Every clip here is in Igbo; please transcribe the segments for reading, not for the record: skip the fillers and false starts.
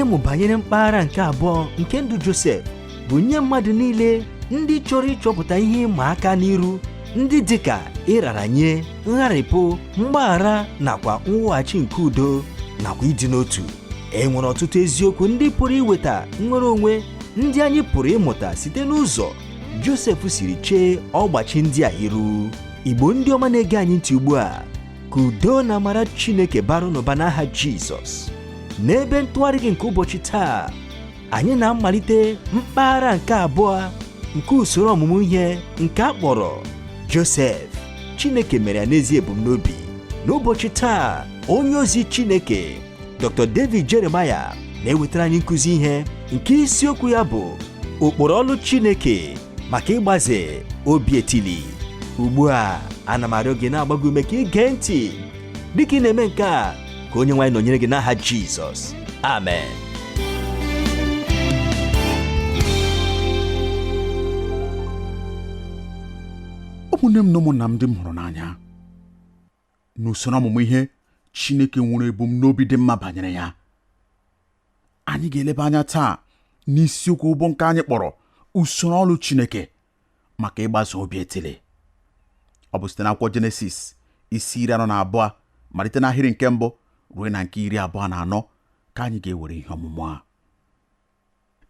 ịmụ banyere mpaghara nke abụọ nke ndụ Josef bụ nye mmadụ niile ndị chọrọ ịchọpụta ihe ịma aka n'iru ndị dịka ịraranye, ngharịpụ, mgbaghara nakwa mweghachi nke udo nakwa ịdị n'otu. E nwere ọtụtụ eziokwu ndị pụrụ iweta nnwere onwe ndị anyị pụrụ ịmụta site n'ụzọ Josef siri chee ọgbachi ndị a iru. Igbo ndị ọma na-ege anyị ntị ugbu a, ka udo na amara Chineke bara n'ụba n'aha Jizọs. N'ebe ntụgharị gị nke ụbọchị taa, anyị na-amalite mpaghara nke abụọ nke usoro ọmụmụ ihe nke a kpọrọ Josef, Chineke mere ya n'ezi ebumnobi. N'ụbọchị taa, onye ozi Chineke Dr. David Jeremiah na-ewetara anyị nkụzi ihe nke isiokwu ya bụ ụkpụrụ ọlụ Chineke maka ịgbaze obi etili. Ugbu a, ana m arịọ gị na-agbago ume ka ige ntị. Dịka ị na-eme nke a, ka onye nwe anyị nọnyere gị n'aha Jizọs. Amen. Ụmụnne m na ụmụnna m ndị m hụrụ n'anya, n'usoro ọmụmụ ihe Chineke nwere ebumnobi dị mma banyere ya. Anyị ga-eleba anya taa n'isiokwu bụ nke anyị kpọrọ usoro ọlụ Chineke maka ịgbaze obi etili. Ọ bụ site n'akwụkwọ Jenesis isi 42 malite n'ahịrị nke 1 ruo na nke 24 ka anyị ga-ewere ihe ọmụmụ a.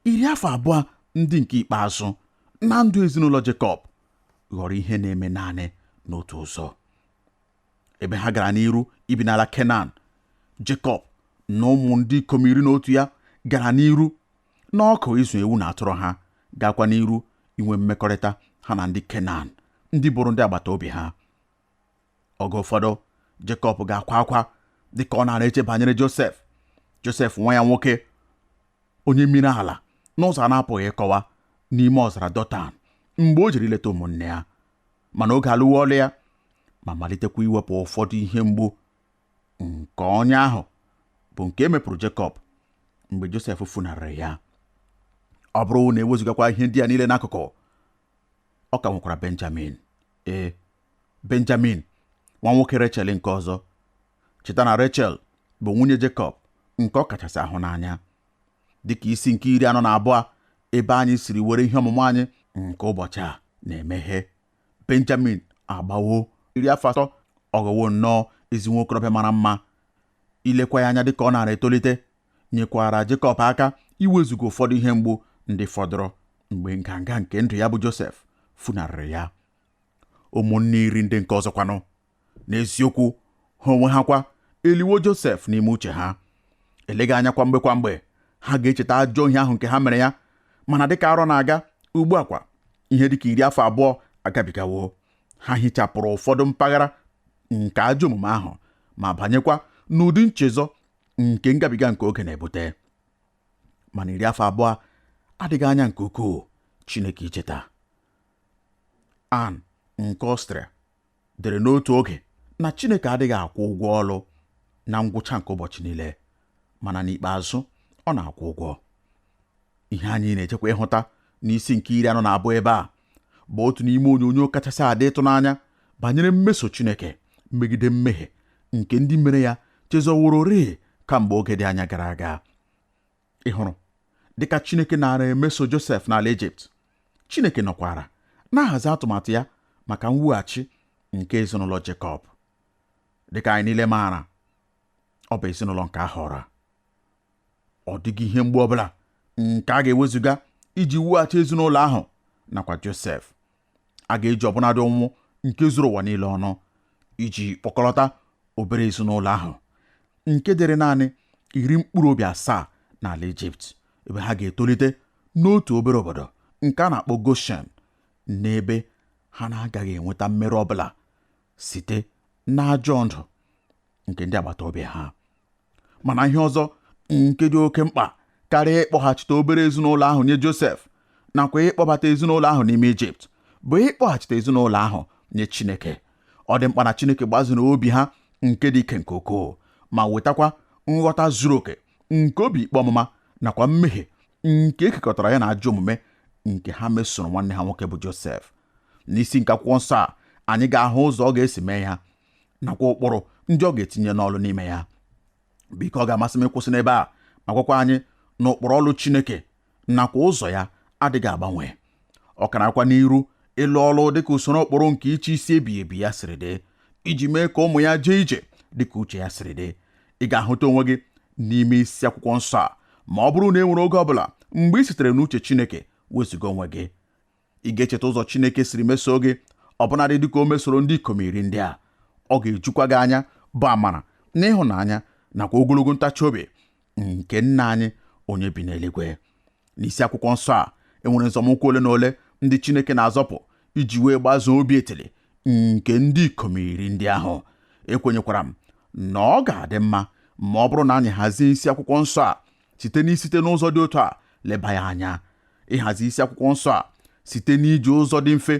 20 ndị nke ikpeazụ na ndụ ezinụlọ Jekọb ghọrọ ihe na-eme naanị n'otu ụzọ. Ebe ha gara n'iru ibi n'ala Kenan, Jekọb na ụmụ ndị ikom 11 ya gara n'iru n'ọkụ ịzụ ewu na atụrụ ha, gakwa n'iru inwe mmekọrịta ha na ndị Kenan ndị bụrụ ndị agbata obi ha. Oge ụfọdụ Jekọb ga-akwa akwa dịka ọ na-eche banyere Josef nwa ya nwoke, onye mmiri ala n'ụzọ a na-apụghị ịkọwa n'ime ọzara Dọtan mgbe o jiri leta ụmụnne ya. Mana oge alụwa ọlụ ya ma malitekwa iwepụ ụfọdụ ihe mgbu nke ọnya ahụ bụ nke emepụrụ Jekọb mgbe Josef funarịrị ya. Ọ bụrụ na ewezugakwa ihe ndị a niile n'akụkụ, ọ ka nwekwara Benjamin nwa nwoke Rechel nke ọzọ. Cheta na Rechel bụ nwunye Jekọb nke ọ kachasị ahụ n'anya. Dịka isi nke 42 ebe anyị siri were ihe ọmụmụ anyị nke ụbọchị a na-emeghe, Benjamin agbawo 30, ọ ghọwo nnọọ ezi nwokorobịa mara mma. Ilekwa ya anya dịka ọ na-etolite nyekwara Jekọb aka iwezuga ụfọdụ ihe mgbu ndị fọdụrụ mgbe nganga nke ndụ ya bụ Josef funarịrị ya. Ụmụnne 10 ndị nke ọzọkwanụ n'eziokwu ha onwe ha kwa eliwo Josef n'ime uche ha. Eleghị anya kwa mgbe ha ga-echeta ajọ ihe ahụ nke ha mere ya. Mana dịka arọ na-aga, ugbu a kwa ihe dịka 20 agabigawo, ha hichapụrụ ụfọdụ mpaghara nke ajọ omume ahụ ma banyekwa n'ụdị nchezọ nke ngabiga nke oge na-ebute. Mana 20 adịghị anya nke ukwuu Chineke icheta. Anne nke Ọstrịa dere n'otu oge na Chineke adịghị akwụ ụgwọ ọlụ na ngwụcha nke ụbọchị niile, mana n'ikpeazụ ọ na-akwụ ụgwọ. Ihe anyị na-echekwa ịhụta n'isi nke 42 ebe a bụ otu n'ime onyonyo kachasị adị ịtụnanya banyere mmeso Chineke megide mmehie nke ndị mere ya chezọwororị kamgbe oge dị anya gara aga. Ị hụrụ, dịka Chineke nara emeso Josef n'ala Ijipt, Chineke nọkwara na-ahazi atụmatụ ya maka mwughachi nke ezinụlọ Jekọb. Dịka anyị niile maara, ọ bụ ezinụlọ nke a họrọ. Ọ dịghị ihe mgbu ọbụla nke a ga-ewezuga iji wughachi ezinụlọ ahụ nakwa Josef. A ga-eji ọbụnadị ọnwụ nke zuru ụwa niile ọnụ iji kpọkọlọta obere ezinụlọ ahụ nke dịrị naanị 7 n'ala Ijipt, ebe ha ga-etolite n'otu obere obodo nke a na-akpọ Goshen, n'ebe ha na-agaghị enweta mmerụ ọbụla site n'ajọ ndụ nke ndị agbata obi ha. Mana ihe ọzọ nke dị oke mkpa karịa ịkpọghachite obere ezinụlọ ahụ nye Josef nakwa ịkpọbata ezinụlọ ahụ n'ime Ijipt bụ ịkpọghachite ezinụlọ ahụ nye Chineke. Ọ dị mkpa na Chineke gbaziri obi ha nke dị ike nke ukwuu ma wetakwa nghọta zuru oke nke obi ikpe ọmụma nakwa mmehie nke ekekọtara ya na ajọ omume nke ha mesoro nwanne ha nwoke bụ Josef. N'isi nke akwụkwọ nsọ a, anyị ga-ahụ ụzọ ọ ga-esi mee ya nakwa ụkpụrụ ndị ọ ga-etinye n'ọlụ n'ime ya. Biko ọ ga-amasị m ịkwụsị n'ebe a ma gwakwa anyị na ụkpụrụ ọlụ Chineke nakwa ụzọ ya adịghị agbanwe. Ọ ka na-akwa n'iru ịlụ ọlụ dịka usoro ụkpụrụ nke ịchị isi ebighị ebi ya siri dị, iji mee ka ụmụ ya jee ije dịka uche ya siri dị. Ị ga-ahụta onwe gị n'ime isi akwụkwọ nsọ a ma ọ bụrụ na e nwere oge ọbụla mgbe ị sitere n'uche Chineke wezụga onwe gị. Ị ga-echeta ụzọ Chineke siri mesoo gị, ọbụnadị dịka o mesoro ndị ikom 10 ndị a. Ọ ga-ejukwa gị anya bụ amara na ịhụnanya nakwa ogologo ntachi obi nke Nna anyị onye bi n'eluigwe. N'isi akwụkwọ nsọ a enwere nzọmụkwụ ole na ole ndị Chineke na-azọpụ iji wee gbazoo obi etili nke ndị ikom 10 ndị ahụ. Ekwenyekwara m na ọ ga-adị mma ma ọ bụrụ na anyị hazie isi akwụkwọ nsọ a site n'ụzọ dị otu a leba ya anya. Ịhazi isi akwụkwọ nsọ a site n'iji ụzọ dị mfe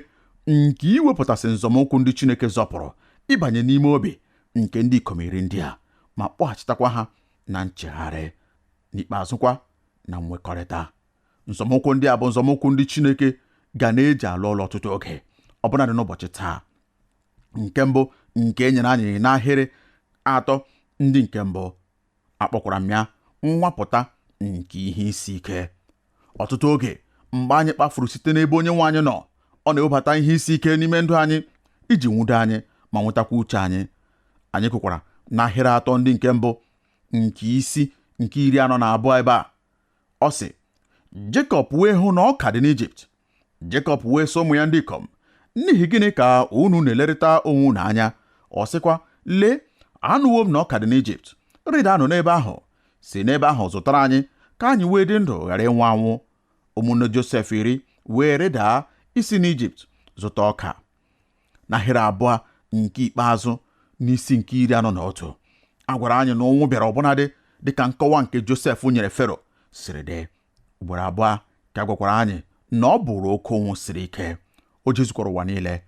nke iwepụtasị nzọmụkwụ ndị Chineke zọpụrụ ịbanye n'ime obi nke ndị ikom 10 ndị a ma kpọghachitakwa ha na nchegharị, n'ikpeazụkwa na nwekọrịta. Nzọmụkwụ ndị a bụ nzọmụkwụ ndị Chineke ga na-eji alụ ọlụ ọtụtụ oge, ọbụnadị n'ụbọchị taa. Nke mbụ nke e nyere anyị n'ahịrị 3 ndị nke mbụ akpọkwara m ya nwapụta nke ihe isi ike. Ọtụtụ oge mgbe anyị kpafuru site n'ebe Onyenwe anyị nọ, ọ na-ewebata ihe isi ike n'ime ndụ anyị iji nwudo anyị ma nwetakwa uche anyị. Anyị kwukwara n'ahịrị 3 ndị nke mbụ nke isi nke 42 ebe a. Ọ sị, Jekọb wee hụ na ọ ka dị n'Ijipt. Jekọb wee sị ụmụ ya ndị ikom, n'ihi gịnị ka unu na-elerịta onwe unu anya? Ọ sịkwa, lee, anụwo m na ọ ka dị n'Ijipt. Rịdanụ n'ebe ahụ, si n'ebe ahụ zụtara anyị ka anyị wee dị ndụ ghara ịnwụ anwụ. Ụmụnne Josef 10 wee rịdaa isi n'Ijipt zụta ọka. N'ahịrị 2 nke ikpeazụ n'isi nke 41 a gwara anyị na ụnwụ bịara ọbụnadị dịka nkọwa nke Josef nyere Fero siri dị. Ugboro 2 ka a gwakwara anyị na ọ bụrụ oke ụnwụ siri ike. O jezukwara ụwa niile,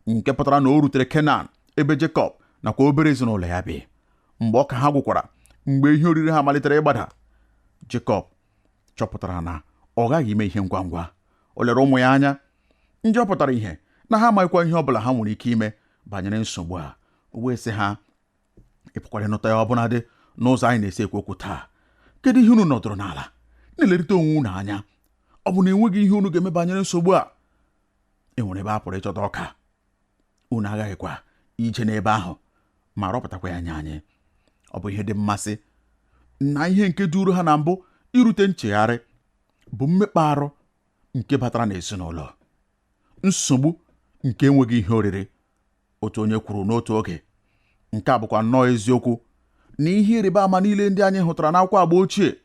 nke pụtara na o rutere Kenan ebe Jekọb nakwa obere ezinụlọ ya bi. Mgbe ọ ka ha gwụkwara, mgbe ihe oriri ha malitere ịgbada, Jekọb chọpụtara na ọ gaghị ime ihe ngwa ngwa. O lere ụmụ ya anya, ndị ọ pụtara ihe na ha amaghịkwa ihe ọbụla ha nwere ike ime banyere nsogbu a. O wee sị ha, ị pụkwara ịnụta ya ọbụnadị n'ụzọ anyị na-esi ekwu okwu taa. Kedu ihe unu nọdụrụ n'ala na-elerịta onwe unu anya? Ọ bụ na enweghị ihe unu ga-eme banyere nsogbu a? E nwere ebe a pụrụ ịchọta ọka, unu aghaghịkwa ije n'ebe ahụ ma rọpụtakwa ya nye anyị. Ọ bụ ihe dị mmasị na ihe nke duru ha na mbụ irute nchegharị bụ mmekpa arụ nke batara n'ezinụlọ, nsogbu nke enweghị ihe oriri. Otu onye kwuru n'otu oge, nke a bụkwa nnọọ eziokwu, na ihe ịrịba ama niile ndị anyị hụtara n'akwụkwọ agba ochie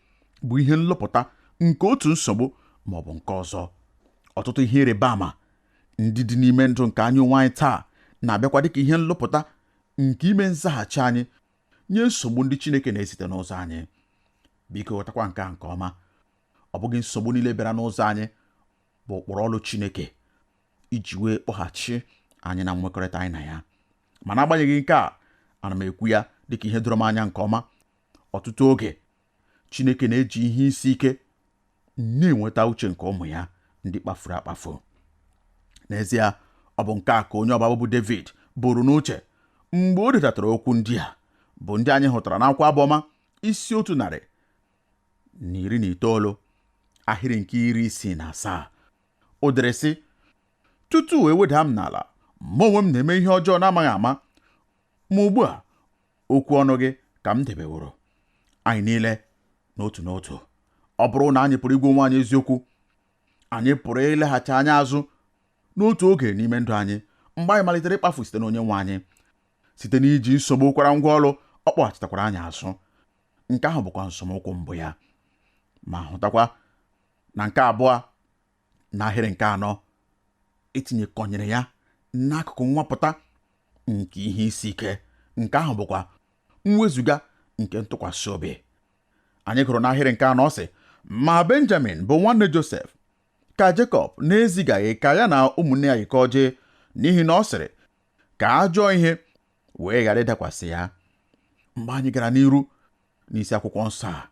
bụ ihe nlụpụta nke otu nsogbu ma ọ bụ nke ọzọ. Ọtụtụ ihe ịrịba ama ndị dị n'ime ndụ nke anyị onwe anyị taa na-abịakwa dịka ihe nlụpụta nke ime nzaghachi anyị nye nsogbu ndị Chineke na-esite n'ụzọ anyị. Biko ghọtakwa nke a nke ọma, ọ bụghị nsogbu niile bịara n'ụzọ anyị bụ ụkpụrụ ọlụ Chineke iji wee kpọghachi anyị na nwekọrịta anyị na ya. Mana agbanyeghị nke a, ana m ekwu ya dịka ihe doro m anya nke ọma. Ọtụtụ oge Chineke na-eji ihe isi ike na-enweta uche nke ụmụ ya ndị kpafuru akpafu. N'ezie, ọ bụ nke a ka onye ọbabụ bụ David buru n'uche mgbe o detatara okwu ndị a bụ ndị anyị hụtara n'akwụkwọ Abụọma isi 119 ahịrị nke 67. O dere sị, tutu eweda m n'ala, mụ onwe m na-eme ihe ọjọọ na-amaghị ama, ma ugbu a okwu ọnụ gị ka m debeworo. Anyị niile n'otu n'otu, ọ bụrụ na anyị pụrụ igwe onwe anyị eziokwu, anyị pụrụ ileghachi anya azụ n'otu oge n'ime ndụ anyị mgbe anyị malitere ịkpafu site n'Onyenwe anyị, site n'iji nsogbu kwara ngwa ọrụ ọ kpọghachitakwara anyị azụ. Nke ahụ bụkwa nsọmụkwụ mbụ ya. Ma hụtakwa na nke abụọ n'ahịrị nke 4 etinyekọnyere ya n'akụkụ nwapụta nke ihe isi ike. Nke ahụ bụkwa mwezuga nke ntụkwasị obi. Anyị gụrụ n'ahịrị nke 4 sị, ma Benjamin bụ nwanne Josef ka Jekọb na-ezigaghị ka ya na ụmụnne ya yikọọ jee, n'ihi na ọ sịrị ka ajọọ ihe wee ghara ịdakwasị ya. Mgbe anyị gara n'iru n'isi akwụkwọ nsọ a,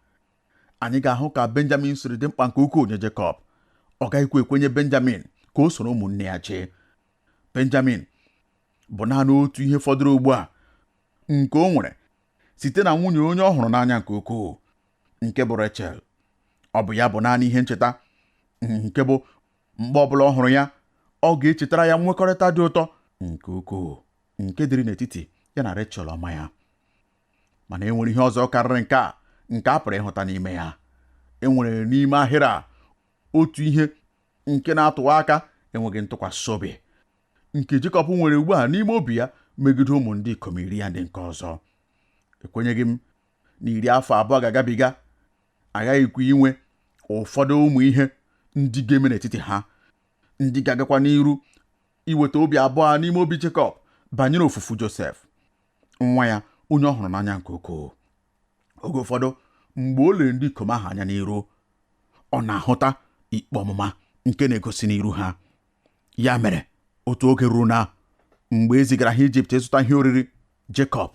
anyị ga-ahụ ka Benjamin siri dị mkpa nke ukwuu nye Jekọb. Ọ gaghịkwa ekwenye Benjamin ka o soro ụmụnne ya jee. Benjamin bụ naanị otu ihe fọdụrụ ugbu a nke o nwere site na nwunye onye ọ hụrụ n'anya nke ukwuu, nke bụ Rechel. ọ bụ ya bụ naanị ihe ncheta nke bụ mgbe ọbụla ọ hụrụ ya ọ ga-echetara ya nwekọrịta dị ụtọ nke ukwuu nke dịrị n'etiti ya na Rachel ọma ya. Mana e nwere ihe ọzọ karịrị nke a pụrụ ịhụta n'ime ya. E nwere n'ime ahịrị a otu ihe nke na-atụwa aka enweghị ntụkwasị obi nke Jekọb nwere ugbu a n'ime obi ya megide ụmụ ndị ikom iri ya ndị nke ọzọ. Ekwenyeghị m na 10 afọ abụọ ga-agabiga aghaghịkwa inwe ụfọdụ ụmụ ihe ndị ga-eme n'etiti ha, ndị ga-agakwa n'iru iweta obi abụọ n'ime obi Jekọb banyere ofufu Josef nwa ya onye ọ hụrụ n'anya nke ukwuu. Oge ụfọdụ mgbe o lere ndị ikom ahụ anya n'iru, ọ na-ahụta ikpe ọmụma nke na-egosi n'iru ha. Ya mere otu oge ruo na mgbe e zigara ha Ijipt ịzụta ihe oriri, Jekọb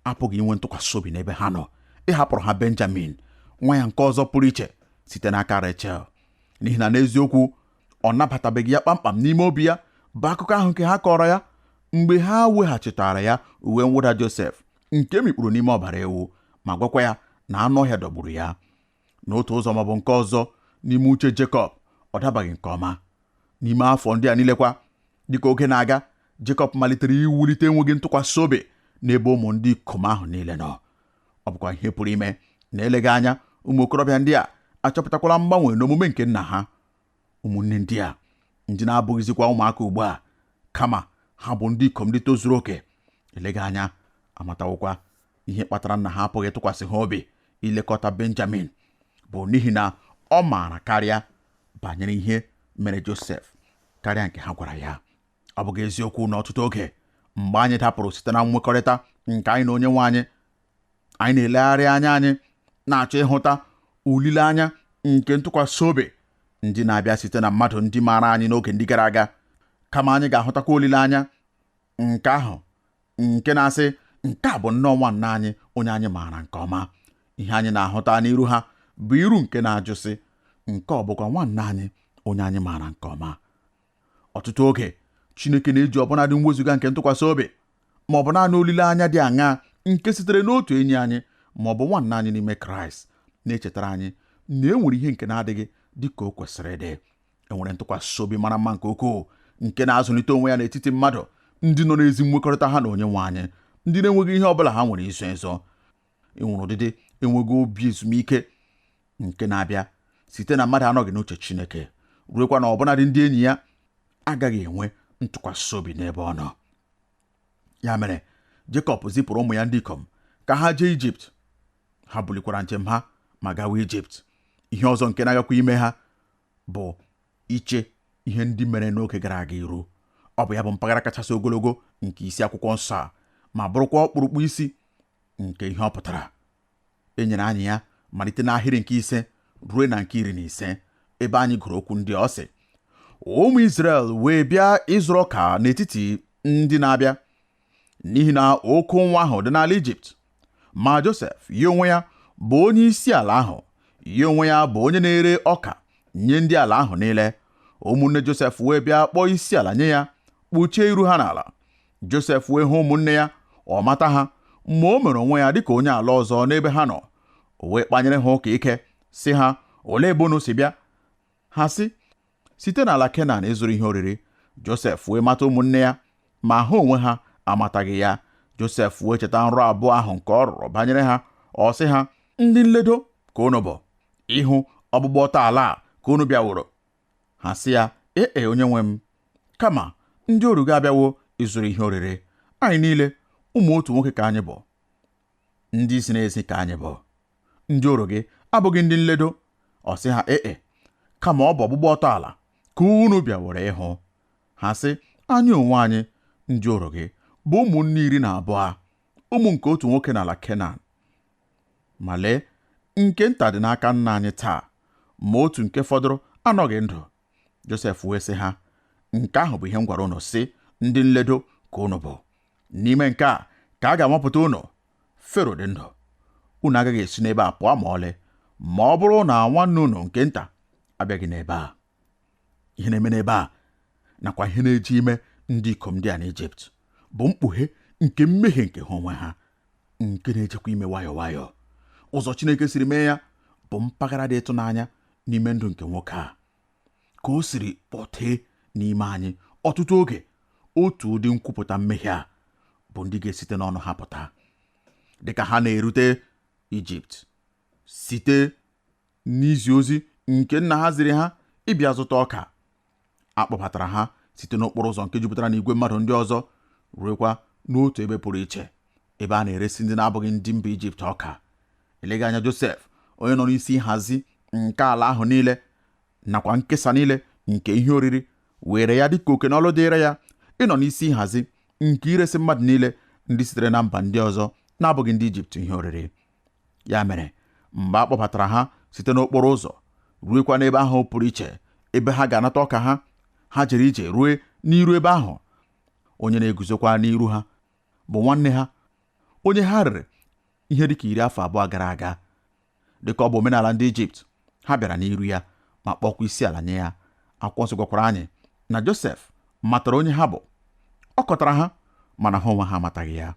apụghị inwe ntụkwasị obi n'ebe ha nọ ịhapụrụ ha Benjamin nwa ya nke ọzọ pụrụ iche site n'aka Rachel, n'ihi na n'eziokwu ọ nabatabeghị ya kpamkpam n'ime obi ya bụ akụkọ ahụ nke ha kọrọ ya mgbe ha weghachitara ya uwe mwụda Josef nke mikpuru n'ime ọbara ewu, ma gwakwa ya na anụ ọhịa dọgburu ya. N'otu ụzọ maọbụ nke ọzọ n'ime uche Jekọb ọ dabaghị nke ọma. N'ime afọ ndị a niile kwa, dịka oge na-aga, Jekọb malitere iwulite enweghị ntụkwasị obi n'ebe ụmụ ndị ikom ahụ niile nọ. Ọ bụkwa ihe pụrụ ime na eleghị anya ụmụ okorobịa ndị a achọpụtakwala mgbanwe n'omume nke nna ha. Ụmụnne ndị a ndị na-abụghịzikwa ụmụaka ugbu a, kama ha bụ ndị ikom ndị tozuru oke. Eleghị anya amatawụkwa ihe kpatara nna ha apụghị tụkwasị ha obi ilekọta Benjamin bụ n'ihi na ọ maara karịa banyere ihe mere Josef karịa nke ha gwara ya. Ọ bụghị eziokwu na ọtụtụ oge mgbe anyị dapụrụ site na nwekọrịta nke anyị na onye nwe anyị na-elegharị anya anyị na-achọ ịhụta olileanya nke ntụkwasị obi ndị na-abịa site na mmadụ ndị maara anyị n'oge ndị gara aga, kama anyị ga-ahụtakwa olileanya nke ahụ nke na-asị nke a bụ nnọọ nwanna anyị onye anyị maara nke ọma. Ihe anyị na-ahụta n'iru ha bụ iru nke na-ajụsị nke ọ bụkwa nwanna anyị onye anyị maara nke ọma. Ọtụtụ oge Chineke na-eji ọbụnadị mwezuga nke ntụkwasị obi ma ọ bụ naanị olileanya dị aṅaa nke sitere n'otu enyi anyị ma ọ bụ nwanna anyị n'ime Kraịst na-echetara anyị na e nwere ihe nke na-adịghị dị ka o kwesịrị ịdị. Enwere ntụkwasị obi mara mma nke ukwuu nke na-azụlite onwe ya n'etiti mmadụ ndị nọ n'ezi nwekọrịta ha na onye nwe anyị, ndị na-enweghị ihe ọbụla ha nwere izo ezo. Enwere ụdịdị enweghị obi ezumike nke na-abịa site na mmadụ anọghị n'uche Chineke, ruekwa na ọbụnadị ndị enyi ya agaghị enwe ntụkwasị obi n'ebe ọ nọ. Ya mere Jekọb zipụrụ ụmụ ya ndị ikom ka ha jee Ijipt. Ha bulikwara njem ha ma gawa Ijipt. Ihe ọzọ nke na-agakwa ime ha bụ iche ihe ndị mere n'oge gara aga iru. Ọ bụ ya bụ mpaghara kachasị ogologo nke isi akwụkwọ nsọ a, ma bụrụkwa ọkpụrụkpụ isi nke ihe ọ pụtara. E nyere anyị ya malite n'ahịrị nke 5 ruo na nke 15, ebe anyị gụrụ okwu ndị ọ sị: ụmụ Izrel wee bịa ịzụrụ ọka n'etiti ndị na-abịa, n'ihi na oke nwa ahụ dị n'ala Ijipt. Ma Josef ya onwe ya bụ onye isi ala ahụ, ya onwe ya bụ onye na-ere ọka nye ndị ala ahụ niile. Ụmụnne Josef wee bịa kpọọ isi ala nye ya, kpuchie iru ha n'ala. Josef wee hụ ụmụnne ya, ọ mata ha, ma o mere onwe ya dịka onye ala ọzọ n'ebe ha nọ. O wee kpanyere ha ụka ike, sị ha, olee ebe unu si bịa? Ha sị, site n'ala Kenan ịzụrụ ihe oriri. Josef wee mata ụmụnne ya, ma ha onwe ha amataghị ya. Josef wee cheta nrọ abụọ ahụ nke ọ rụrụ banyere ha. Ọ sị ha, ndị nledo ka unu bụ, ịhụ ọgbụgbọ ọtọ ala a ka unu bịaworo? Ha sị ya, ee onye nwe m, kama ndị oru gị abịawo ịzụrụ ihe oriri. Anyị niile ụmụ otu nwoke ka anyị bụ, ndị isi n'ezi ka anyị bụ. Ndị oru gị abụghị ndị nledo. Ọ sị ha, ee kama ọ bụ ọgbụgbọ ọtọ ala ka unu bịaworo ịhụ. Ha sị, anyị onwe anyị ndị oru gị bụ ụmụnne 12, ụmụ nke otu nwoke n'ala Kenan. Ma lee, nke nta dị n'aka nna anyị taa, ma otu nke fọdụrụ anọghị ndụ. Josef wee sị ha, nke ahụ bụ ihe m gwara unu sị, ndị nledo ka unu bụ. N'ime nke a ka a ga-amapụta unu. Fero dị ndụ. Unu agaghị esi n'ebe a pụọ ma ọlị, ma ọ bụrụ na nwanne unu nke nta abịaghị n'ebe a. Ihe na-eme n'ebe a nakwa ihe na-eji ime ndị ikom ndị a n'Ijipt bụ mkpughe nke mmehie nke ha onwe ha, nke na-ejekwa ime nwayọọ nwayọọ. Ụzọ Chineke siri mee ya bụ mpaghara dị ịtụnanya n'ime ndụ nke nwoke a. Ka o siri kpọtee n'ime anyị ọtụtụ oge, otu ụdị nkwupụta mmehie a bụ ndị ga-esite n'ọnụ ha pụta. Dịka ha na-erute Ijipt site n'izi ozi nke nna ha ziri ha ịbịa zụta ọka, akpọbatara ha site n'okporo ụzọ nke jupụtara n'igwe mmadụ ndị ọzọ ruekwa n'otu ebe pụrụ iche, ebe a na-eresi ndị na-abụghị ndị mba Ijipt ọka. Eleghị anya Josef, onye nọ n'isi nhazi nke ala ahụ niile nakwa nkesa niile nke ihe oriri, were ya dịka oke n'ọlụ dịịrị ya ịnọ n'isi nhazi nke iresi mmadụ niile ndị sitere na mba ndị ọzọ na-abụghị ndị Ijipt ihe oriri. Ya mere, mgbe a kpọbatara ha site n'okporo ụzọ ruekwa n'ebe ahụ pụrụ iche ebe ha ga-anata ọka ha jere ije rue n'iru ebe ahụ. Onye na-eguzokwa n'iru ha bụ nwanne ha, onye ha rere ihe dịka 20 gara aga. Dịka ọ bụ omenala ndị Ijipt, ha bịara n'iru ya ma kpọkwa isi ala nye ya. Akwụkwọ nsọ gwakwara anyị na Josef matara onye ha bụ. Ọ kọtara ha, mana ha onwe ha amataghị ya.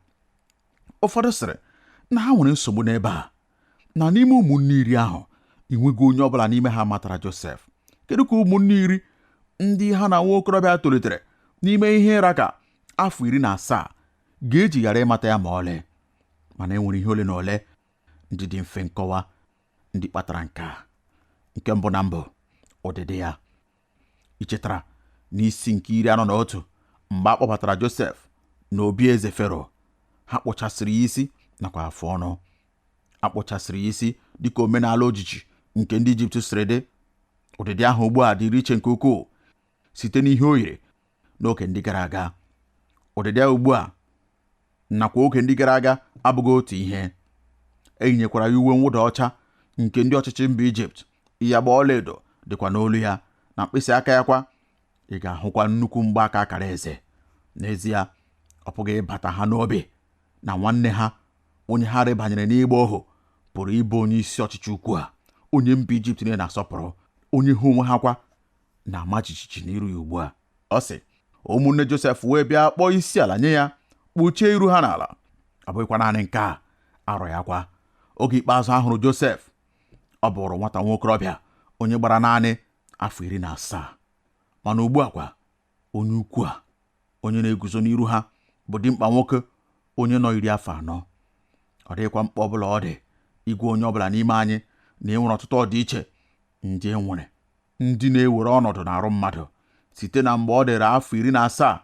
Ụfọdụ sịrị na ha nwere nsogbu n'ebe a, na n'ime ụmụnne 10 ahụ enweghị onye ọbụla n'ime ha matara Josef. Kedu ka ụmụnne 10 ndị ha na nwa okorobịa tolitere n'ime ihe ịra ka afọ 17 ga-eji ghara ịmata ya ma ọlị? Mana e nwere ihe ole na ole ndị dị mfe nkọwa ndị kpatara nke a. Nke mbụ na mbụ, ọdịdị ya. Ichetara n'isi nke 41 mgbe a kpọbatara Josef n'obi eze Fero, ha kpụchasịrị ya isi nakwa afụ ọnụ. Akpụchasịrị ya isi dịka omenala ojiji nke ndị Ijipt siri dị. Ụdịdị ahụ ugbu a dịrị iche nke ukwuu site n'ihe o yiri n'oge ndị gara aga. Ụdịdị ya ugbu a nakwa oge ndị gara aga abụghị otu ihe. Eyinyekwara ya uwe mwụda ọcha nke ndị ọchịchị mba Ijipt. Ya gba ọlaedo dịkwa n'olu ya na mkpịsị aka ya kwa. Ị ga-ahụkwa nnukwu mgbaaka akara eze. N'ezie, ọ pụghị ịbata ha n'obi na nwanne ha, onye ha rịbanyere n'ịgba ohu, pụrụ ịbụ onye isi ọchịchị ukwu a, onye mba Ijipt niile na-asọpụrụ, onye ha onwe ha kwa na-ama jijiji n'iru ya ugbu a. Ọ sị, ụmụnne Josef wee bịa kpọọ isi ala nye ya, kpuchie iru ha n'ala. Abụghịkwa naanị nke a, arọ ya kwa. Oge ikpeazụ ahụrụ Josef, ọ bụrụ nwata nwa okorobịa onye gbara naanị afọ 17. Mana ugbu a kwa, onye ukwu a, onye na-eguzo n'iru ha, bụ dimkpa nwoke onye nọ 40. Ọ dịghịkwa mkpa ọbụla ọ dị igwe onye ọbụla n'ime anyị na enwere ọtụtụ ọdịiche ndị enwere, ndị na-ewere ọnọdụ n'arụ mmadụ site na mgbe ọ dịrị afọ 17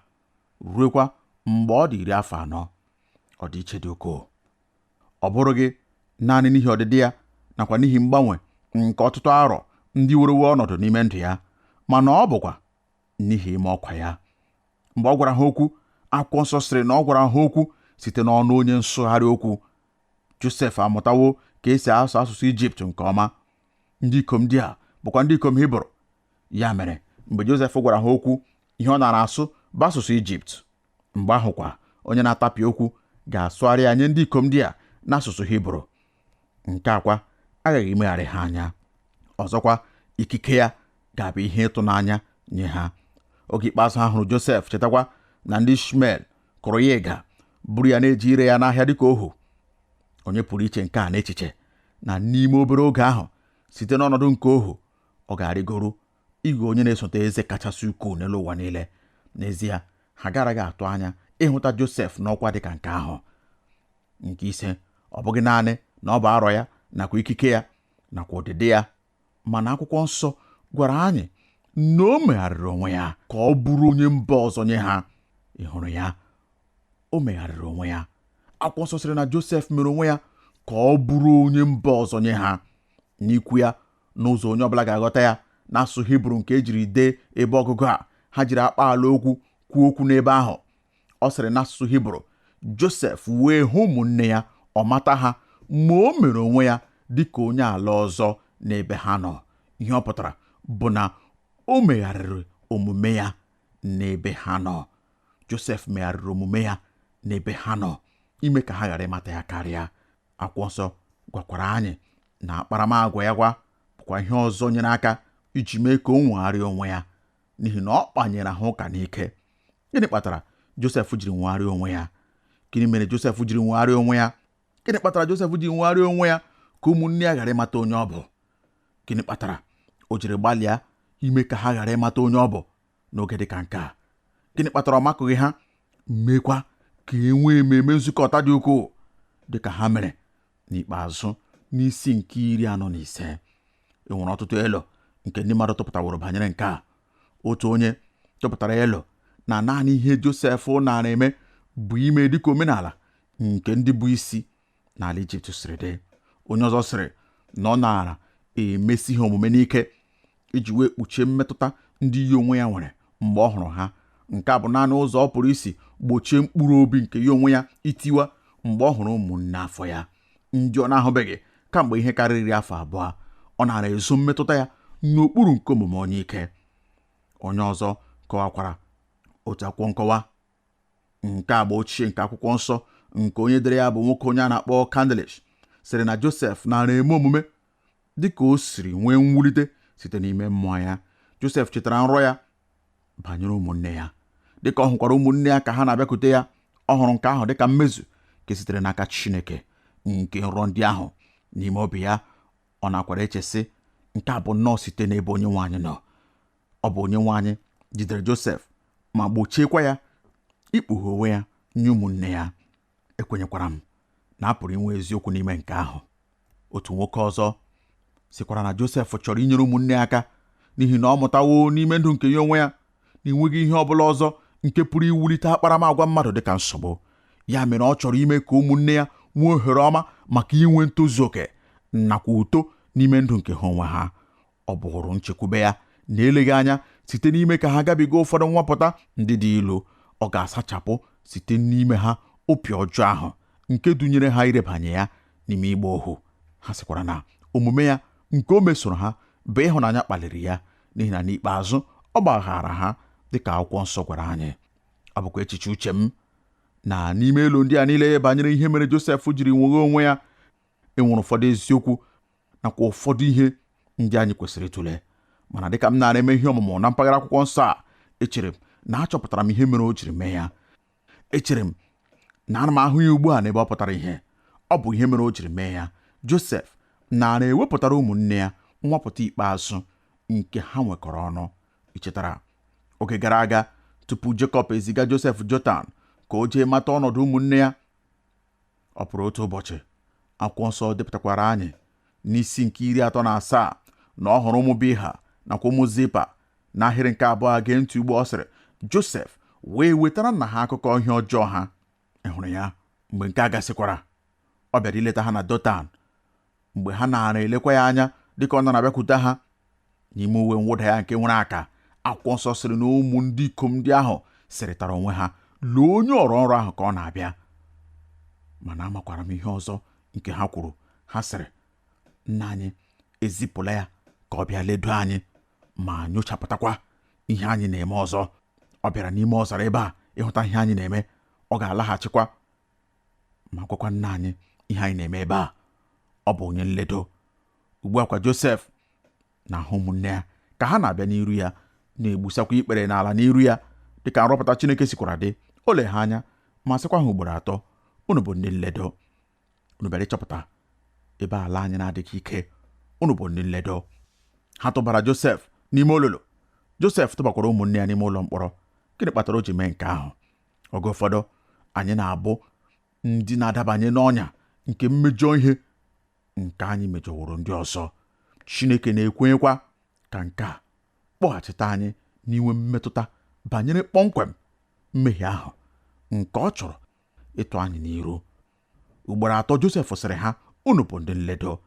ruekwa mgbe ọ dị 40. Ọdịiche dị ukwuu. Ọ bụrụ gị naanị n'ihi ọdịdị ya nakwa n'ihi mgbanwe nke ọtụtụ arọ ndị werewe ọnọdụ n'ime ndụ ya, mana ọ bụkwa n'ihi ime ọkwa ya. Mgbe ọ gwara ha okwu, akwụkwọ nsọ sịrị na ọ gwara ha okwu site n'ọnụ onye nsụgharị okwu. Josef amụtawo ka esi asụ asụsụ Ijipt nke ọma. Ndị ikom ndị a bụkwa ndị ikom Hibru. Ya mere, mgbe Josef gwara ha okwu, ihe ọ nara asụ bụ asụsụ Ijipt. Mgbe ahụkwa, onye na-atapị okwu ga-asụgharị ya nye ndị ikom ndị a n'asụsụ Hibru. Nke akwa agaghị imegharị ha anya. Ọzọkwa, ikike ya ga-abụ ihe ịtụnanya nye ha. Oge ikpeazụ ha hụrụ Josef, chetakwa na ndị Ishmel kụrụ ya ịga, buru ya na-eji ire ya n'ahịa dịka ohu. Onye pụrụ iche nke a n'echiche na n'ime obere oge ahụ, site n'ọnọdụ nke ohu, ọ ga-arịgoro ịghọ onye na-esote eze kachasị ukwuu n'elu ụwa niile. N'ezie, ha garaghị atụ anya ịhụta Josef n'ọkwa dịka nke ahụ. Nke ise, ọ bụghị naanị na ọ bụ arọ ya nakwa ikike ya nakwa ụdịdị ya, mana akwụkwọ nsọ gwara anyị na o megharịrị onwe ya ka ọ bụrụ onye mba ọzọ nye ha. Ị hụrụ ya? O megharịrị onwe ya. Akwụkwọ nsọ sịrị na Josef mere onwe ya ka ọ bụrụ onye mba ọzọ nye ha. N'ikwu ya n'ụzọ onye ọbụla ga-aghọta ya, n'asụsụ Hibru nke ejiri dee ebe ọgụgụ a, ha jiri akpa ala okwu kwuo okwu n'ebe ahụ. Ọ sịrị n'asụsụ Hibru, Josef wee hụ ụmụnne ya, ọ mata ha, ma o mere onwe ya dịka onye ala ọzọ n'ebe ha nọ. Ihe ọ pụtara bụ na o megharịrị omume ya n'ebe ha nọ. Josef megharịrị omume ya n'ebe ha nọ, ime ka ha ghara ịmata ya karịa. Akwụkwọ nsọ gwakwara anyị na akparamagwa ya bụkwa ihe ọzọ nyere aka iji mee ka o nwegharịa onwe ya, n'ihi na ọ kpanyere ha ụka n'ike. Gịnị kpatara Josef jiri nwegharịa onwe ya? Gịnị mere Josef jiri nwegharịa onwe ya? Gịnị kpatara Josef ji nwegharịa onwe ya ka ụmụnne ya ghara ịmata onye ọ bụ? Gịnị kpatara o jiri gbalịa ime ka ha ghara ịmata onye ọ bụ n'oge dị ka nke a? Gịnị kpatara ọ makụghị ha, mmekwa ka e nwee ememe nzukọta dị ukwuu dị ka ha mere n'ikpeazụ n'isi nke 45? E nwere ọtụtụ elo nke ndị mmadụ tụpụtaworo banyere nke a. Otu onye tụpụtara elo na naanị ihe Josef nara eme bụ ime dịka omenala nke ndị bụ isi n'ala Ijipt siri dị. Onye ọzọ sịrị na ọ nara emesi ha omume n'ike iji wee kpuchie mmetụta ndị yi onwe ya nwere mgbe ọ hụrụ ha. Nke a bụ naanị ụzọ ọ pụrụ isi gbochie mkpụrụ obi nke ya onwe ya itiwa mgbe ọ hụrụ ụmụnne afọ ya ndị ọ na-ahụbeghị kamgbe ihe karịrị afọ 2. Ọ nara ezo mmetụta ya n'okpuru nke omume onye ike. Onye ọzọ kọwakwara otu akwụkwọ nkọwa nke agba ochie nke akwụkwọ nsọ nke onye dere ya bụ nwoke onye a na-akpọ Candlish sịrị na Josef nara eme omume dịka o siri nwee mwulite site n'ime mmụọ ya. Josef chetara nrọ ya banyere ụmụnne ya. Dịka ọ hụkwara ụmụnne ya ka ha na-abịakwute ya, ọ hụrụ nke ahụ dịka mmezu nke sitere n'aka Chineke nke nrọ ndị ahụ. N'ime obi ya, ọ na-akwara echesị nke a bụ nnọọ site n'ebe onye nwe anyị nọ. Ọ bụ onye nwe anyị jidere Josef ma gbochiekwa ya ikpughe onwe ya nye ụmụnne ya. Ekwenyekwara m na a pụrụ inwe eziokwu n'ime nke ahụ. Otu nwoke ọzọ sịkwara na Josef chọrọ inyere ụmụnne ya aka n'ihi na ọ mụtawo n'ime ndụ nke ya onwe ya na enweghị ihe ọ bụla ọzọ nke pụrụ iwulite akparamagwa mmadụ dịka nsogbu. Ya mere ọ chọrọ ime ka ụmụnne ya nwee ohere ọma maka inwe ntozu oke nakwa uto n'ime ndụ nke ha onwe ha. Ọ bụrụ nchekwube ya na eleghị anya site n'ime ka ha gabiga ụfọdụ nwapụta ndị dị ilu, ọ ga-asachapụ site n'ime ha opi ọjọọ ahụ nke dunyere ha irebanye ya n'ime ịgba ohu. Ha sịkwara na omume ya nke o mesoro ha bụ ịhụnanya kpaliri ya, n'ihi na n'ikpeazụ ọ gbaghara ha dịka akwụkwọ nsọ gwara anyị. Ọ bụkwa echiche uche m na n'ime elu ndị a niile banyere ihe mere Josef jiri nweghe onwe ya, enwere ụfọdụ eziokwu nakwa ụfọdụ ihe ndị anyị kwesịrị ịtụle. Mana dịka m nara eme ihe ọmụmụ na mpaghara akwụkwọ nsọ a, echere m na achọpụtara m ihe mere o jiri mee ya. Echere m na ana m ahụ ya ugbu a n'ebe ọ pụtara ihe. Ọ bụ ihe mere o jiri mee ya. Josef nara ewepụtara ụmụnne ya nwapụta ikpeazụ nke ha nwekọrọ ọnụ. Ichetara oge gara aga, tupu Jekọb eziga Josef Jotan ka o jee mata ọnọdụ ụmụnne ya, ọ pụrụ otu ụbọchị, akwụkwọ nsọ depụtakwara anyị n'isi nke 37 na ọ hụrụ ụmụ Bilha nakwa ụmụ Zipa. N'ahịrị nke 2 gee ntị ugbo, ọ sịrị, Josef wee wetara nna ha akụkọ ihe ọjọọ ha. Ị hụrụ ya? Mgbe nke a gasịkwara, ọ bịara ileta ha na Dotan. Mgbe ha nara elekwa ya anya dịka ọ na-abịakwute ha n'ime uwe mwụda ya nke nwere aka, akwụkwọ nsọ sịrị na ụmụ ndị ikom ndị ahụ sịrịtara onwe ha, lee onye ọrụ ọrụ ahụ ka ọ na-abịa. Mana amakwara m ihe ọzọ nke ha kwuru. Ha sịrị, nna anyị ezipụla ya ka ọ bịa ledo anyị ma nyochapụtakwa ihe anyị na-eme ọzọ. Ọ bịara n'ime ọzara ebe a ịhụta ihe anyị na-eme. Ọ ga-alaghachikwa ma gwakwa nna anyị ihe anyị na-eme ebe a. Ọ bụ onye nledo. Ugbu a kwa Josef na-ahụ ụmụnne ya ka ha na-abịa n'iru ya na-egbusakwa ikpere n'ala n'iru ya dịka nrọpụta Chineke sikwara dị. O le ha anya ma sịkwa ha ugboro 3, unu bụ ndị nledo. Unu bịara ịchọpụta ebe ala anyị na-adịghị ike. Unu bụ ndị nledo. Ha tụbara Josef n'ime olulu. Josef tụbakwara ụmụnne ya n'ime ụlọ mkpọrọ. Gịnị kpatara o ji mee nke ahụ? Oge ụfọdụ anyị na-abụ ndị na-adabanye n'ọnya nke mmejọ ihe nke anyị mejọworo ndị ọzọ. Chineke na-ekwenyekwa ka nke a kpọghachite anyị n'inwe mmetụta banyere kpọmkwem mmehie ahụ nke ọ chọrọ ịtụ anyị n'iru. Ugboro 3 Josef sịrị ha, unu bụ ndị nledo.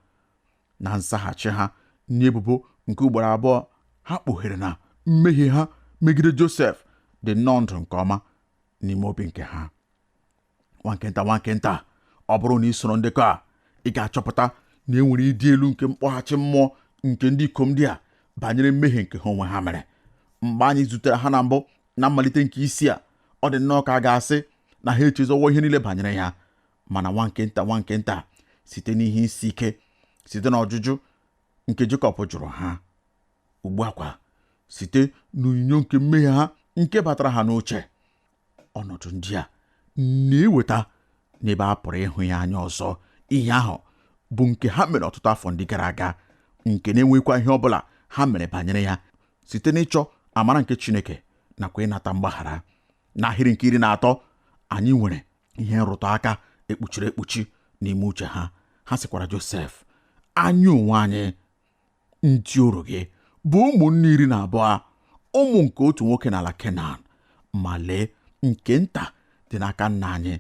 Na nzaghachi ha nye ebubo nke ugboro 2, ha kpughere na mmehie ha megide Josef dị nnọọ ndụ nke ọma n'ime obi nke ha. Nwa nkenta, ọ bụrụ na ị soro ndekọ a, ị ga-achọpụta na enwere ịdị elu nke mkpọghachi mmụọ nke ndị ikom ndị a banyere mmehie nke ha onwe ha mere. Mgbe anyị zutere ha na mbụ na mmalite nke isi a, ọ dị nnọọ ka a ga-asị na ha echezowo ihe niile banyere ya. Mana nwa nkenta site n'ihe isi ike, site n'ọjụjụ nke Jekọb jụrụ ha, ugbu a kwa site n'onyinyo nke mmehie ha nke batara ha n'uche, ọnọdụ ndị a na-eweta n'ebe a pụrụ ịhụ ya anya ọzọ ihe ahụ bụ nke ha mere ọtụtụ afọ ndị gara aga nke na-enwekwa ihe ọbụla ha mere banyere ya site n'ịchọ amara nke Chineke nakwa ịnata mgbaghara. N'ahịrị nke 13 anyị nwere ihe nrụtụ aka ekpuchiri ekpuchi n'ime uche ha. Ha sịkwara Josef, anyị onwe anyị ndị oru gị bụ ụmụnne 12, ụmụ nke otu nwoke n'ala Kenan, ma lee nke nta dị n'aka nna anyị,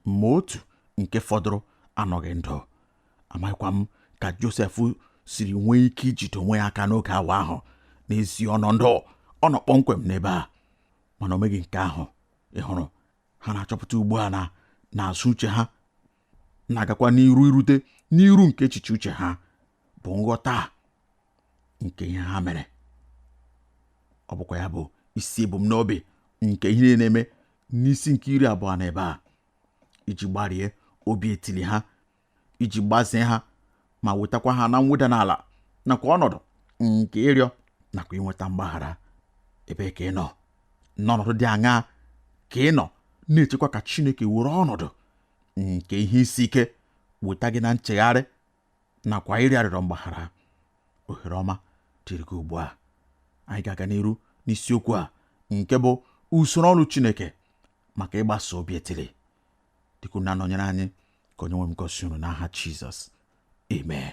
ma otu nke fọdụrụ anọghị ndụ. Amaghịkwa m ka Josef siri nwee ike ijide onwe ya aka n'oge awa ahụ. N'ezi ọnọdụ ọ nọ kpọmkwem n'ebe a, mana o meghị nke ahụ. Ị hụrụ, ha na-achọpụta ugbu a na-azụ uche ha na-agakwa n'iru irute n'iru nke echiche uche ha bụ nghọta nke ihe ha mere. Ọ bụkwa ya bụ isi ebumnobi nke ihe na-eme n'isi nke 20 n'ebe a, iji gbarie obi etili ha, iji gbazie ha ma wetakwa ha na mweda n'ala nakwa ọnọdụ nke ịrịọ nakwa inweta mgbaghara. Ebe ka ị nọ n'ọnọdụ dị aṅaa ka ị nọ na-echekwa ka Chineke were ọnọdụ nke ihe isi ike weta gị na nchegharị nakwa ịrịọ arịrịọ mgbaghara? Ohere ọma dịrị gị ugbu a. Anyị ga-aga n'iru n'isiokwu a nke bụ usoro ọrụ Chineke maka ịgbasa obi etili. Dịka unu na-anọnyere anyị, ka Onyenwe m gọzie unu n'aha Jizọs. Amen.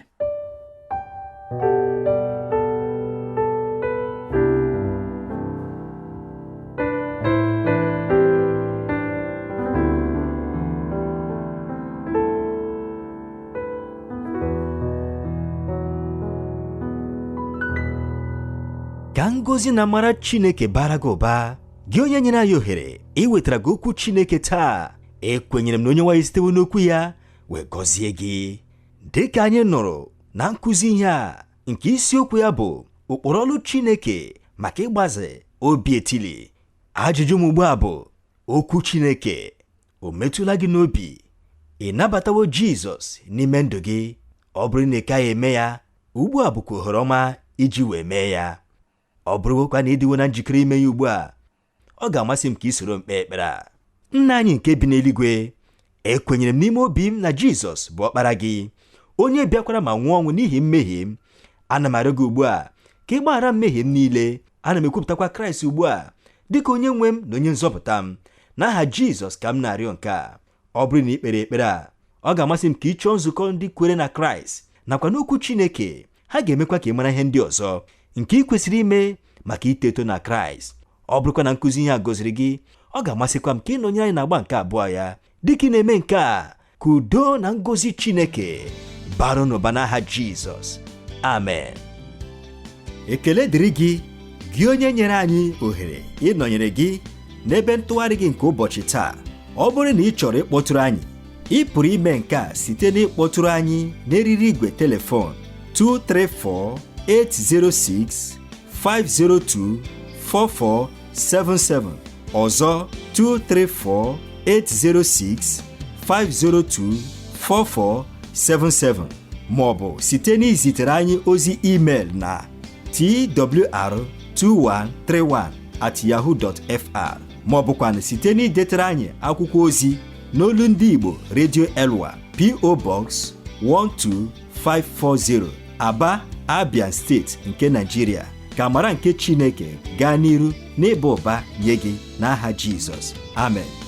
Ka ngọzi na amara Chineke bara gị ụba, gị onye nyere anyị ohere iwetara gị okwu Chineke taa. Ekwenyere m na Onyenwe anyị sitewo n'okwu ya wee gọzie gị. Dịka anyị nụrụ na nkụzi ihe a nke isiokwu ya bụ ụkpụrụ ọrụ Chineke maka ịgbaze obi etili. Ajụjụ m ugbu a bụ, okwu Chineke o metụla gị n'obi? Ị nabatawo Jizọs n'ime ndụ gị? Ọ bụrụ na ị gaghị eme ya, ugbu a bụkwa ohere ọma iji wee mee ya. Ọ bụrụkwa na ịdịwo na njikere ime ya ugbu a, ọ ga-amasị m ka ị soro m kpee ekpere a. Nna anyị nke bi n'eluigwe, ekwenyere m n'ime obi m na Jizọs bụ ọkpara gị, onye bịakwara ma nwụọ ọnwụ n'ihi mmehie m. Ana m arịọ gị ugbu a ka ị gbaghara mmehie m niile. Ana m ekwupụtakwa Kraịst ugbu a dịka onye nwe m na onye nzọpụta m. N'aha Jizọs ka m na-arịọ nke a. Ọ bụrụ na ị kpere ekpere a, ọ ga-amasị m ka ị chọọ nzukọ ndị kwere na Kraịst nakwa n'okwu Chineke. Ha ga-emekwa ka ị mara ihe ndị ọzọ nke ị kwesịrị ime maka ito eto na Kraịst. Ọ bụrụkwa na nkụzi ihe a gọziri gị, ọ ga-amasịkwa m ka ị nọnyere anyị n'agba nke abụọ ya. Dịka ị na-eme nke a, ka udo na ngọzi Chineke bara n'ụba n'aha Jizọs. Amen. Ekele dịrị gị, gị onye nyere anyị ohere ịnọnyere gị n'ebe ntụgharị gị nke ụbọchị taa. Ọ bụrụ na ị chọrọ ịkpọtụrụ anyị, ị pụrụ ime nke a site n'ịkpọtụrụ anyị n'eriri igwe telefon 234-806-502-4477. ọzọ 234-806-502-4477, maọbụ site n'izitere anyị ozi email na twr2131@yahoo.fr, maọbụkwa site n'idetere anyị akwụkwọ ozi n'olu ndị Igbo Radio Elwa, P.O. Box 12540, Aba, Abia Steeti nke Nigeria. Ka amara nke Chineke gaa n'iru n'ịba ụba nye gị n'aha Jizọs. Amen.